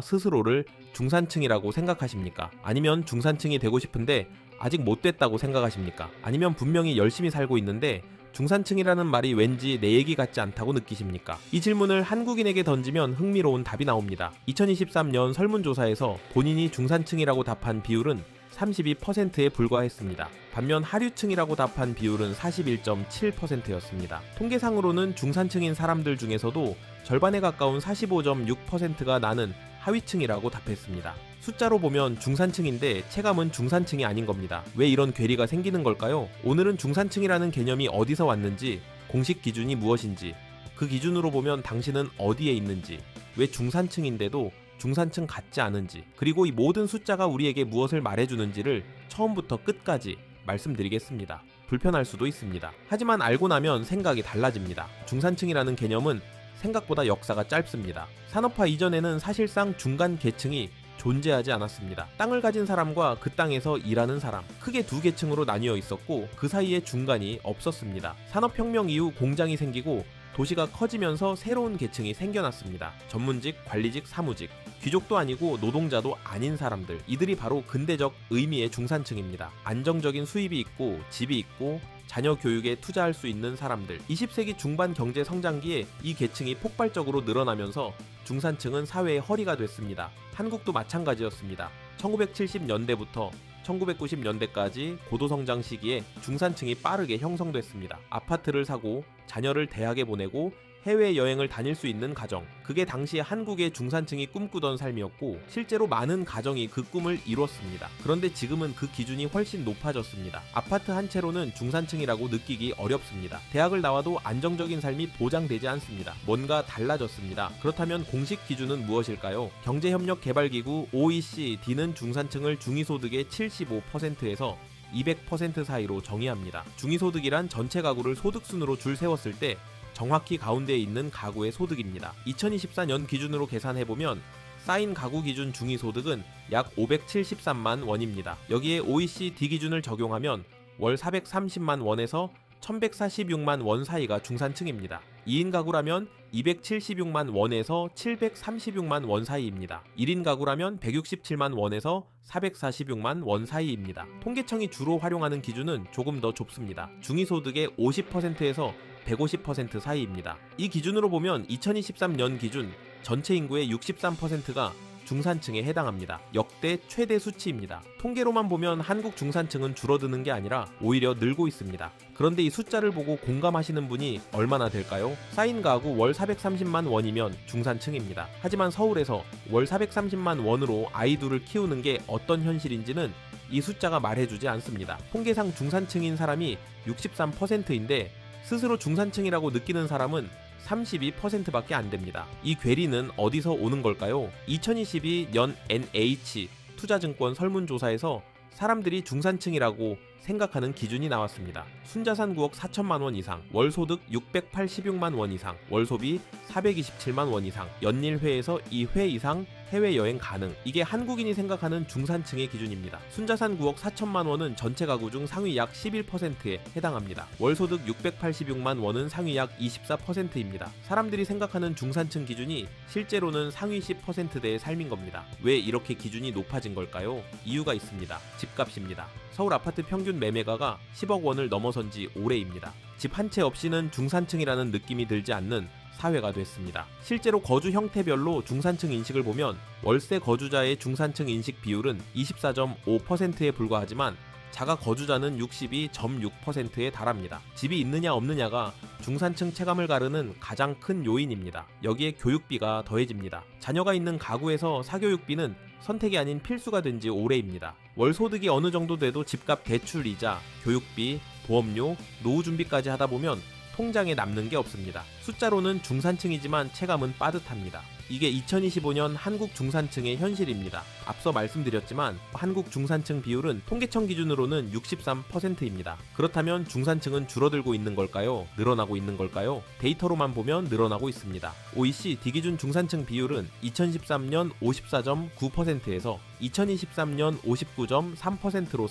스스로를 중산층이라고 생각하십니까? 아니면 중산층이 되고 싶은데 아직 못 됐다고 생각하십니까? 아니면 분명히 열심히 살고 있는데 중산층이라는 말이 왠지 내 얘기 같지 않다고 느끼십니까? 이 질문을 한국인에게 던지면 흥미로운 답이 나옵니다. 2023년 설문조사에서 본인이 중산층이라고 답한 비율은 32%에 불과했습니다. 반면 하류층이라고 답한 비율은 41.7%였습니다. 통계상으로는 중산층인 사람들 중에서도 절반에 가까운 45.6%가 나는 하위층이라고 답했습니다. 숫자로 보면 중산층인데 체감은 중산층이 아닌 겁니다. 왜 이런 괴리가 생기는 걸까요? 오늘은 중산층이라는 개념이 어디서 왔는지, 공식 기준이 무엇인지, 그 기준으로 보면 당신은 어디에 있는지, 왜 중산층인데도 중산층 같지 않은지, 그리고 이 모든 숫자가 우리에게 무엇을 말해주는지를 처음부터 끝까지 말씀드리겠습니다. 불편할 수도 있습니다. 하지만 알고 나면 생각이 달라집니다. 중산층이라는 개념은 생각보다 역사가 짧습니다. 산업화 이전에는 사실상 중간 계층이 존재하지 않았습니다. 땅을 가진 사람과 그 땅에서 일하는 사람, 크게 두 계층으로 나뉘어 있었고 그 사이에 중간이 없었습니다. 산업혁명 이후 공장이 생기고 도시가 커지면서 새로운 계층이 생겨났습니다. 전문직, 관리직, 사무직, 귀족도 아니고 노동자도 아닌 사람들, 이들이 바로 근대적 의미의 중산층입니다. 안정적인 수입이 있고 집이 있고 자녀 교육에 투자할 수 있는 사람들. 20세기 중반 경제 성장기에 이 계층이 폭발적으로 늘어나면서 중산층은 사회의 허리가 됐습니다. 한국도 마찬가지였습니다. 1970년대부터 1990년대까지 고도성장 시기에 중산층이 빠르게 형성됐습니다. 아파트를 사고 자녀를 대학에 보내고 해외여행을 다닐 수 있는 가정, 그게 당시 한국의 중산층이 꿈꾸던 삶이었고 실제로 많은 가정이 그 꿈을 이뤘습니다. 그런데 지금은 그 기준이 훨씬 높아졌습니다. 아파트 한 채로는 중산층이라고 느끼기 어렵습니다. 대학을 나와도 안정적인 삶이 보장되지 않습니다. 뭔가 달라졌습니다. 그렇다면 공식 기준은 무엇일까요? 경제협력개발기구 OECD는 중산층을 중위소득의 75%에서 200% 사이로 정의합니다. 중위소득이란 전체 가구를 소득순으로 줄 세웠을 때 정확히 가운데에 있는 가구의 소득입니다. 2024년 기준으로 계산해보면 쌓인 가구 기준 중위소득은 약 573만 원입니다. 여기에 OECD 기준을 적용하면 월 430만 원에서 1146만 원 사이가 중산층입니다. 2인 가구라면 276만 원에서 736만 원 사이입니다. 1인 가구라면 167만 원에서 446만 원 사이입니다. 통계청이 주로 활용하는 기준은 조금 더 좁습니다. 중위소득의 50%에서 150% 사이입니다. 이 기준으로 보면 2023년 기준 전체 인구의 63%가 중산층에 해당합니다. 역대 최대 수치입니다. 통계로만 보면 한국 중산층은 줄어드는 게 아니라 오히려 늘고 있습니다. 그런데 이 숫자를 보고 공감하시는 분이 얼마나 될까요? 쌓인 가구 월 430만 원이면 중산층입니다. 하지만 서울에서 월 430만 원으로 아이 둘을 키우는 게 어떤 현실인지는 이 숫자가 말해주지 않습니다. 통계상 중산층인 사람이 63%인데 스스로 중산층이라고 느끼는 사람은 32%밖에 안 됩니다. 이 괴리는 어디서 오는 걸까요? 2022년 NH 투자증권 설문조사에서 사람들이 중산층이라고 생각하는 기준이 나왔습니다. 순자산 9억 4천만 원 이상, 월소득 686만 원 이상, 월소비 427만 원 이상, 연일회에서 2회 이상 해외여행 가능. 이게 한국인이 생각하는 중산층의 기준입니다. 순자산 9억 4천만 원은 전체 가구 중 상위 약 11%에 해당합니다. 월소득 686만 원은 상위 약 24%입니다. 사람들이 생각하는 중산층 기준이 실제로는 상위 10%대의 삶인 겁니다. 왜 이렇게 기준이 높아진 걸까요? 이유가 있습니다. 집값입니다. 서울 아파트 평균 매매가가 10억 원을 넘어선 지 오래입니다. 집 한 채 없이는 중산층이라는 느낌이 들지 않는 사회가 됐습니다. 실제로 거주 형태별로 중산층 인식을 보면 월세 거주자의 중산층 인식 비율은 24.5%에 불과하지만 자가 거주자는 62.6%에 달합니다. 집이 있느냐 없느냐가 중산층 체감을 가르는 가장 큰 요인입니다. 여기에 교육비가 더해집니다. 자녀가 있는 가구에서 사교육비는 선택이 아닌 필수가 된 지 오래입니다. 월 소득이 어느 정도 돼도 집값 대출이자, 교육비, 보험료, 노후 준비까지 하다 보면 통장에 남는 게 없습니다. 숫자로는 중산층이지만 체감은 빠듯합니다. 이게 2025년 한국 중산층의 현실입니다. 앞서 말씀드렸지만 한국 중산층 비율은 통계청 기준으로는 63%입니다. 그렇다면 중산층은 줄어들고 있는 걸까요? 늘어나고 있는 걸까요? 데이터로만 보면 늘어나고 있습니다. OECD 기준 중산층 비율은 2013년 54.9%에서 2023년 59.3%로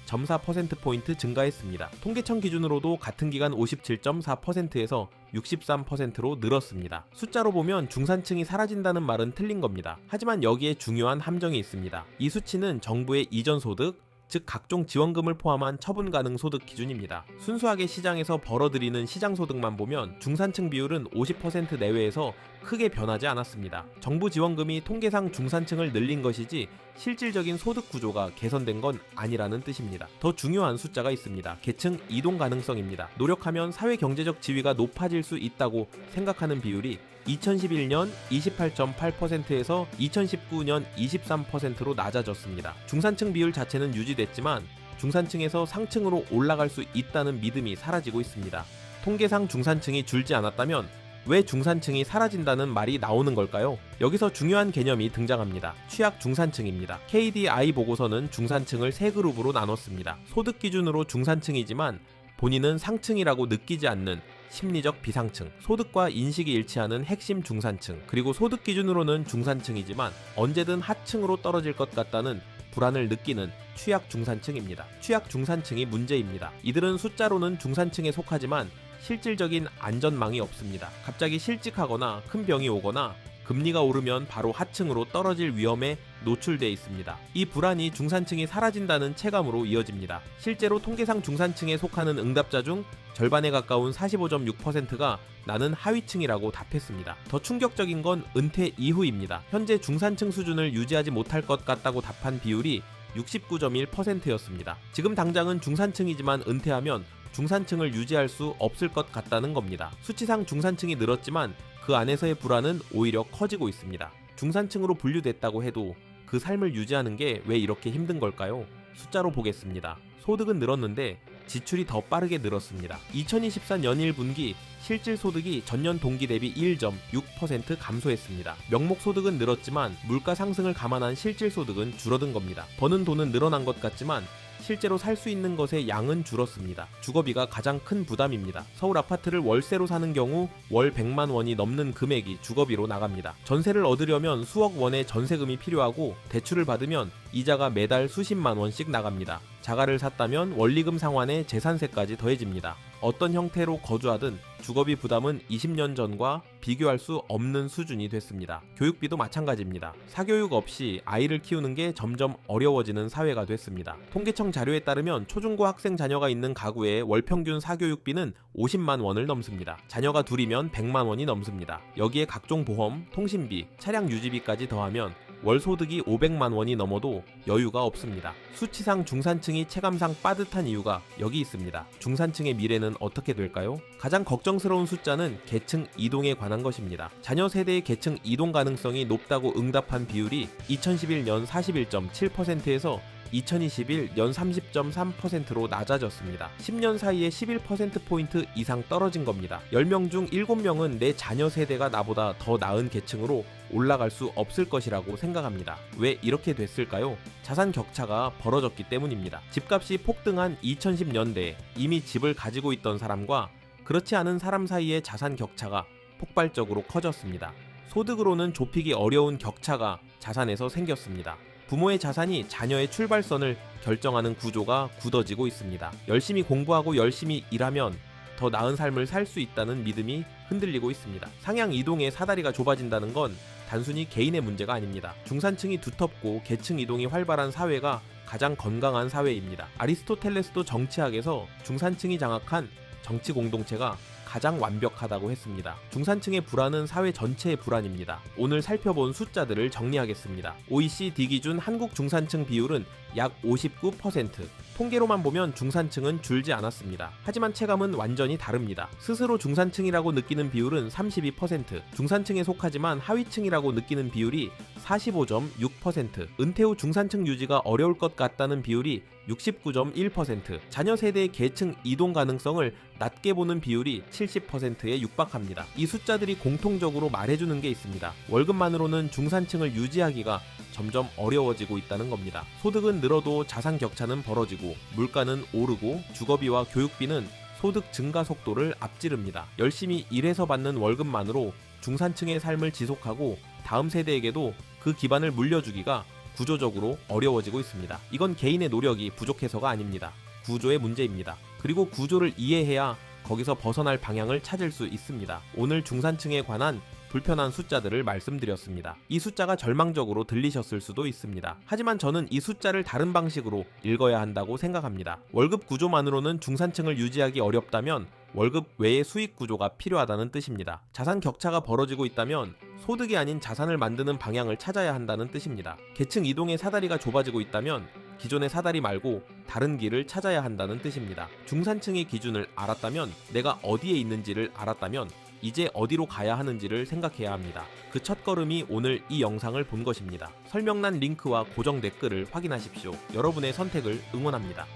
0.4%포인트 증가했습니다. 통계청 기준으로도 같은 기간 57.4%에서 63%로 늘었습니다. 숫자로 보면 중산층이 사라진다는 말은 틀린 겁니다. 하지만 여기에 중요한 함정이 있습니다. 이 수치는 정부의 이전 소득, 즉 각종 지원금을 포함한 처분 가능 소득 기준입니다. 순수하게 시장에서 벌어들이는 시장 소득만 보면 중산층 비율은 50% 내외에서 크게 변하지 않았습니다. 정부 지원금이 통계상 중산층을 늘린 것이지 실질적인 소득 구조가 개선된 건 아니라는 뜻입니다. 더 중요한 숫자가 있습니다. 계층 이동 가능성입니다. 노력하면 사회 경제적 지위가 높아질 수 있다고 생각하는 비율이 2011년 28.8%에서 2019년 23%로 낮아졌습니다. 중산층 비율 자체는 유지됐지만 중산층에서 상층으로 올라갈 수 있다는 믿음이 사라지고 있습니다. 통계상 중산층이 줄지 않았다면 왜 중산층이 사라진다는 말이 나오는 걸까요? 여기서 중요한 개념이 등장합니다. 취약 중산층입니다. KDI 보고서는 중산층을 세 그룹으로 나눴습니다. 소득 기준으로 중산층이지만 본인은 상층이라고 느끼지 않는 심리적 비상층, 소득과 인식이 일치하는 핵심 중산층, 그리고 소득 기준으로는 중산층이지만 언제든 하층으로 떨어질 것 같다는 불안을 느끼는 취약 중산층입니다. 취약 중산층이 문제입니다. 이들은 숫자로는 중산층에 속하지만 실질적인 안전망이 없습니다. 갑자기 실직하거나 큰 병이 오거나 금리가 오르면 바로 하층으로 떨어질 위험에 노출돼 있습니다. 이 불안이 중산층이 사라진다는 체감으로 이어집니다. 실제로 통계상 중산층에 속하는 응답자 중 절반에 가까운 45.6%가 나는 하위층이라고 답했습니다. 더 충격적인 건 은퇴 이후입니다. 현재 중산층 수준을 유지하지 못할 것 같다고 답한 비율이 69.1%였습니다. 지금 당장은 중산층이지만 은퇴하면 중산층을 유지할 수 없을 것 같다는 겁니다. 수치상 중산층이 늘었지만 그 안에서의 불안은 오히려 커지고 있습니다. 중산층으로 분류됐다고 해도 그 삶을 유지하는 게 왜 이렇게 힘든 걸까요? 숫자로 보겠습니다. 소득은 늘었는데 지출이 더 빠르게 늘었습니다. 2024년 1분기 실질 소득이 전년 동기 대비 1.6% 감소했습니다. 명목 소득은 늘었지만 물가 상승을 감안한 실질 소득은 줄어든 겁니다. 버는 돈은 늘어난 것 같지만 실제로 살 수 있는 것의 양은 줄었습니다. 주거비가 가장 큰 부담입니다. 서울 아파트를 월세로 사는 경우 월 100만 원이 넘는 금액이 주거비로 나갑니다. 전세를 얻으려면 수억 원의 전세금이 필요하고 대출을 받으면 이자가 매달 수십만 원씩 나갑니다. 자가를 샀다면 원리금 상환에 재산세까지 더해집니다. 어떤 형태로 거주하든 주거비 부담은 20년 전과 비교할 수 없는 수준이 됐습니다. 교육비도 마찬가지입니다. 사교육 없이 아이를 키우는 게 점점 어려워지는 사회가 됐습니다. 통계청 자료에 따르면 초중고 학생 자녀가 있는 가구의 월 평균 사교육비는 50만 원을 넘습니다. 자녀가 둘이면 100만 원이 넘습니다. 여기에 각종 보험, 통신비, 차량 유지비까지 더하면 월 소득이 500만 원이 넘어도 여유가 없습니다. 수치상 중산층이 체감상 빠듯한 이유가 여기 있습니다. 중산층의 미래는 어떻게 될까요? 가장 걱정스러운 숫자는 계층 이동에 관한 것입니다. 자녀 세대의 계층 이동 가능성이 높다고 응답한 비율이 2011년 41.7%에서 2021 연 30.3%로 낮아졌습니다. 10년 사이에 11%포인트 이상 떨어진 겁니다. 10명 중 7명은 내 자녀 세대가 나보다 더 나은 계층으로 올라갈 수 없을 것이라고 생각합니다. 왜 이렇게 됐을까요? 자산 격차가 벌어졌기 때문입니다. 집값이 폭등한 2010년대에 이미 집을 가지고 있던 사람과 그렇지 않은 사람 사이의 자산 격차가 폭발적으로 커졌습니다. 소득으로는 좁히기 어려운 격차가 자산에서 생겼습니다. 부모의 자산이 자녀의 출발선을 결정하는 구조가 굳어지고 있습니다. 열심히 공부하고 열심히 일하면 더 나은 삶을 살 수 있다는 믿음이 흔들리고 있습니다. 상향 이동의 사다리가 좁아진다는 건 단순히 개인의 문제가 아닙니다. 중산층이 두텁고 계층 이동이 활발한 사회가 가장 건강한 사회입니다. 아리스토텔레스도 정치학에서 중산층이 장악한 정치 공동체가 가장 완벽하다고 했습니다. 중산층의 불안은 사회 전체의 불안입니다. 오늘 살펴본 숫자들을 정리하겠습니다. OECD 기준 한국 중산층 비율은 약 59%. 통계로만 보면 중산층은 줄지 않았습니다. 하지만 체감은 완전히 다릅니다. 스스로 중산층이라고 느끼는 비율은 32%, 중산층에 속하지만 하위층이라고 느끼는 비율이 45.6%, 은퇴 후 중산층 유지가 어려울 것 같다는 비율이 69.1%, 자녀 세대의 계층 이동 가능성을 낮게 보는 비율이 70%에 육박합니다. 이 숫자들이 공통적으로 말해주는 게 있습니다. 월급만으로는 중산층을 유지하기가 점점 어려워지고 있다는 겁니다. 소득은 늘어도 자산 격차는 벌어지고 물가는 오르고 주거비와 교육비는 소득 증가 속도를 앞지릅니다. 열심히 일해서 받는 월급만으로 중산층의 삶을 지속하고 다음 세대에게도 그 기반을 물려주기가 구조적으로 어려워지고 있습니다. 이건 개인의 노력이 부족해서가 아닙니다. 구조의 문제입니다. 그리고 구조를 이해해야 거기서 벗어날 방향을 찾을 수 있습니다. 오늘 중산층에 관한 불편한 숫자들을 말씀드렸습니다. 이 숫자가 절망적으로 들리셨을 수도 있습니다. 하지만 저는 이 숫자를 다른 방식으로 읽어야 한다고 생각합니다. 월급 구조만으로는 중산층을 유지하기 어렵다면 월급 외의 수익 구조가 필요하다는 뜻입니다. 자산 격차가 벌어지고 있다면 소득이 아닌 자산을 만드는 방향을 찾아야 한다는 뜻입니다. 계층 이동의 사다리가 좁아지고 있다면 기존의 사다리 말고 다른 길을 찾아야 한다는 뜻입니다. 중산층의 기준을 알았다면, 내가 어디에 있는지를 알았다면 이제 어디로 가야 하는지를 생각해야 합니다. 그 첫걸음이 오늘 이 영상을 본 것입니다. 설명란 링크와 고정 댓글을 확인하십시오. 여러분의 선택을 응원합니다.